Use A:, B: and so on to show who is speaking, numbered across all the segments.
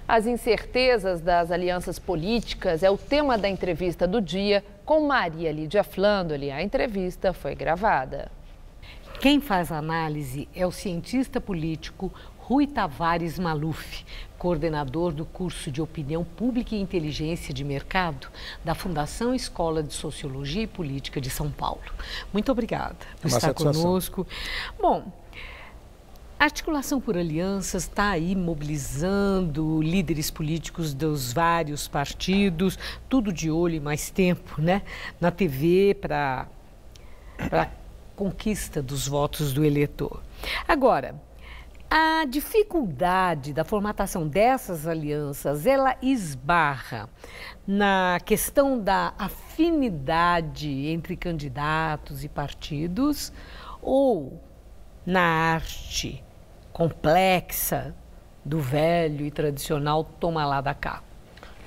A: As incertezas das alianças políticas é o tema da entrevista do dia com Maria Lídia Flandoli. A entrevista foi gravada.
B: Quem faz a análise é o cientista político Rui Tavares Maluf, coordenador do curso de Opinião Pública e Inteligência de Mercado da Fundação Escola de Sociologia e Política de São Paulo. Muito obrigada por estar conosco. Bom, a Articulação por Alianças está aí mobilizando líderes políticos dos vários partidos, tudo de olho e mais tempo, né, na TV para a conquista dos votos do eleitor. Agora, a dificuldade da formatação dessas alianças, ela esbarra na questão da afinidade entre candidatos e partidos ou na arte complexa do velho e tradicional toma lá da cá?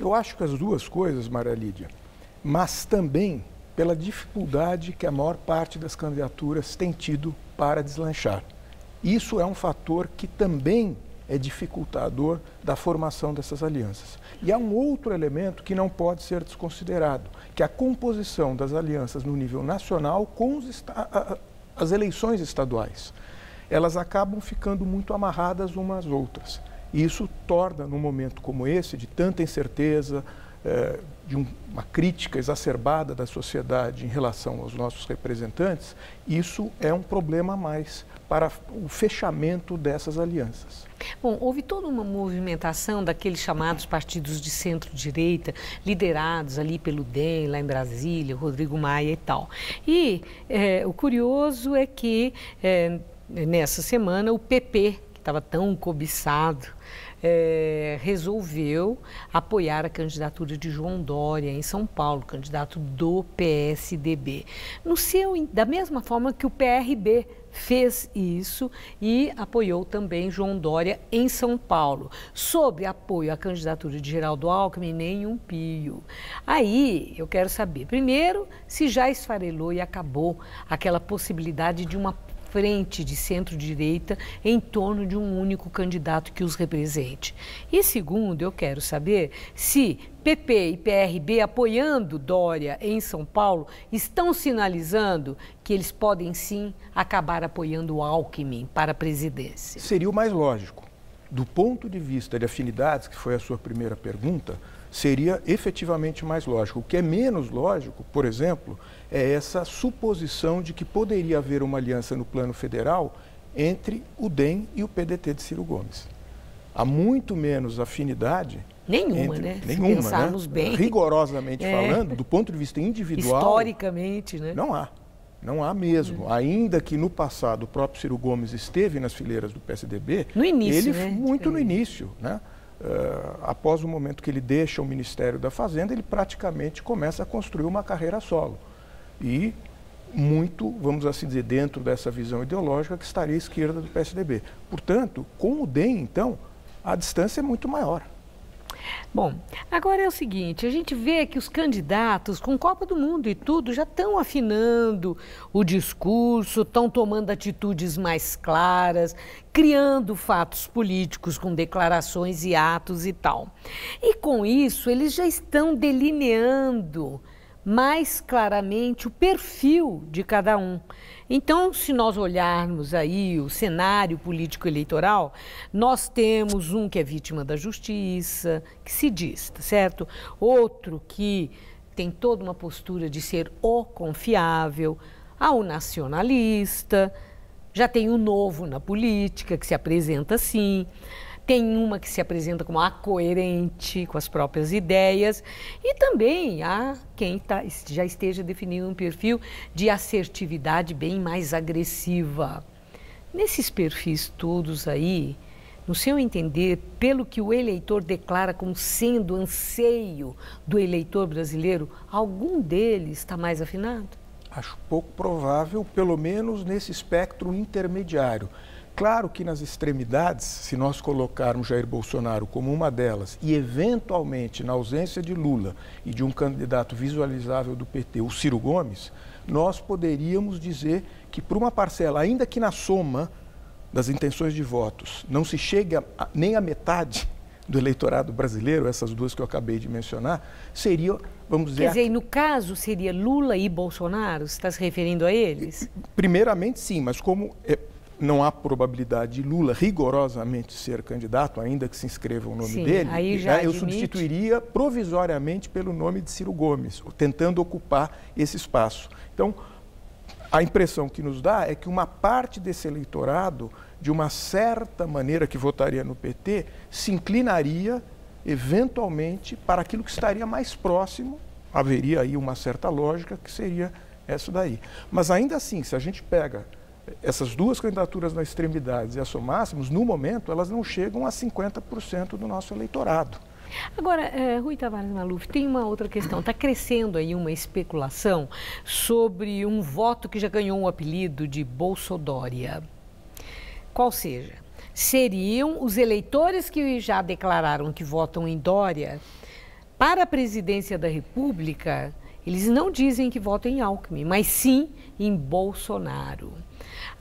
C: Eu acho que as duas coisas, Maria Lídia, mas também pela dificuldade que a maior parte das candidaturas tem tido para deslanchar. Isso é um fator que também é dificultador da formação dessas alianças. E há um outro elemento que não pode ser desconsiderado, que é a composição das alianças no nível nacional com as eleições estaduais. Elas acabam ficando muito amarradas umas às outras. E isso torna, num momento como esse, de tanta incerteza, de uma crítica exacerbada da sociedade em relação aos nossos representantes, isso é um problema a mais para o fechamento dessas alianças.
B: Bom, houve toda uma movimentação daqueles chamados partidos de centro-direita, liderados ali pelo DEM, lá em Brasília, Rodrigo Maia e tal. E o curioso é que, nessa semana, o PP, que estava tão cobiçado, resolveu apoiar a candidatura de João Dória em São Paulo, candidato do PSDB. Da mesma forma que o PRB fez isso e apoiou também João Dória em São Paulo. Sobre apoio à candidatura de Geraldo Alckmin, nenhum pio. Aí eu quero saber, primeiro, se já esfarelou e acabou aquela possibilidade de uma frente de centro-direita em torno de um único candidato que os represente. E segundo, eu quero saber se PP e PRB apoiando Dória em São Paulo estão sinalizando que eles podem sim acabar apoiando o Alckmin para a presidência.
C: Seria o mais lógico. Do ponto de vista de afinidades, que foi a sua primeira pergunta, seria efetivamente mais lógico. O que é menos lógico, por exemplo, é essa suposição de que poderia haver uma aliança no plano federal entre o DEM e o PDT de Ciro Gomes. Há muito menos afinidade.
B: Nenhuma, né?
C: Nenhuma,
B: se pensarmos bem.
C: Rigorosamente falando, do ponto de vista individual.
B: Historicamente, né?
C: Não há. Não há mesmo. Ainda que no passado o próprio Ciro Gomes esteve nas fileiras do PSDB,
B: no início,
C: ele muito no início, né? Após o momento que ele deixa o Ministério da Fazenda, ele praticamente começa a construir uma carreira solo. E muito, vamos assim dizer, dentro dessa visão ideológica que estaria à esquerda do PSDB. Portanto, com o DEM, então, a distância é muito maior.
B: Bom, agora é o seguinte, a gente vê que os candidatos com Copa do Mundo e tudo já estão afinando o discurso, estão tomando atitudes mais claras, criando fatos políticos com declarações e atos e tal. E com isso eles já estão delineando mais claramente o perfil de cada um. Então, se nós olharmos aí o cenário político eleitoral, nós temos um que é vítima da justiça, que se diz, tá certo? Outro que tem toda uma postura de ser o confiável, há o nacionalista, já tem o novo na política, que se apresenta assim. Tem uma que se apresenta como a coerente com as próprias ideias e também há quem já esteja definindo um perfil de assertividade bem mais agressiva. Nesses perfis todos aí, no seu entender, pelo que o eleitor declara como sendo anseio do eleitor brasileiro, algum deles está mais afinado?
C: Acho pouco provável, pelo menos nesse espectro intermediário. Claro que nas extremidades, se nós colocarmos Jair Bolsonaro como uma delas e, eventualmente, na ausência de Lula e de um candidato visualizável do PT, o Ciro Gomes, nós poderíamos dizer que, por uma parcela, ainda que na soma das intenções de votos, não se chegue nem à metade do eleitorado brasileiro, essas duas que eu acabei de mencionar, seria, vamos dizer...
B: Quer dizer, no caso, seria Lula e Bolsonaro? Você está se referindo a eles?
C: Primeiramente, sim, mas como não há probabilidade de Lula rigorosamente ser candidato, ainda que se inscreva o nome dele,
B: aí já
C: eu substituiria provisoriamente pelo nome de Ciro Gomes, tentando ocupar esse espaço. Então, a impressão que nos dá é que uma parte desse eleitorado, de uma certa maneira que votaria no PT, se inclinaria eventualmente para aquilo que estaria mais próximo, haveria aí uma certa lógica que seria essa daí. Mas ainda assim, se a gente pega essas duas candidaturas na extremidade e as somássemos, no momento elas não chegam a 50% do nosso eleitorado.
B: Agora, Rui Tavares Maluf, tem uma outra questão. Está crescendo aí uma especulação sobre um voto que já ganhou um apelido de Bolsodória. Qual seja, seriam os eleitores que já declararam que votam em Dória para a presidência da República, eles não dizem que votam em Alckmin, mas sim em Bolsonaro.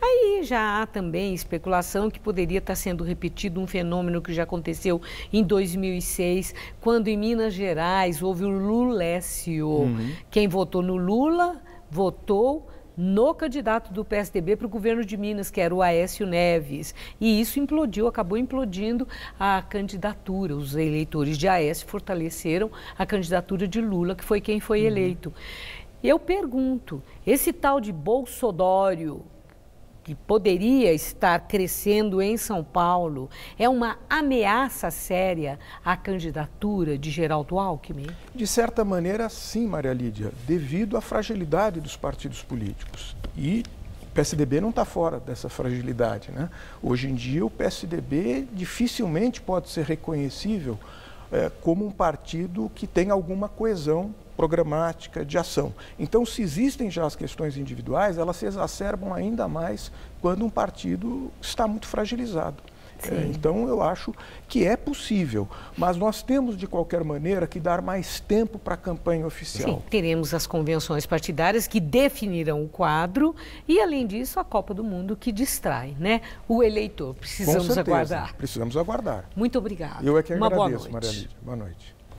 B: Aí já há também especulação que poderia estar sendo repetido um fenômeno que já aconteceu em 2006, quando em Minas Gerais houve o Lulécio. Quem votou no Lula, votou no candidato do PSDB para o governo de Minas, que era o Aécio Neves. E isso implodiu, acabou implodindo a candidatura. Os eleitores de Aécio fortaleceram a candidatura de Lula, que foi quem foi eleito. Eu pergunto, esse tal de Bolsodório, que poderia estar crescendo em São Paulo, é uma ameaça séria à candidatura de Geraldo Alckmin?
C: De certa maneira, sim, Maria Lídia, devido à fragilidade dos partidos políticos. E o PSDB não está fora dessa fragilidade, né? Hoje em dia, o PSDB dificilmente pode ser reconhecível como um partido que tem alguma coesão programática de ação. Então, se existem já as questões individuais, elas se exacerbam ainda mais quando um partido está muito fragilizado. Então, eu acho que é possível, mas nós temos, de qualquer maneira, que dar mais tempo para a campanha oficial.
B: Sim, teremos as convenções partidárias que definirão o quadro e, além disso, a Copa do Mundo que distrai, né, o eleitor. Precisamos aguardar.
C: Precisamos aguardar.
B: Muito obrigada.
C: Eu é que agradeço,
B: Uma boa noite.
C: Maria Lídia. Boa noite.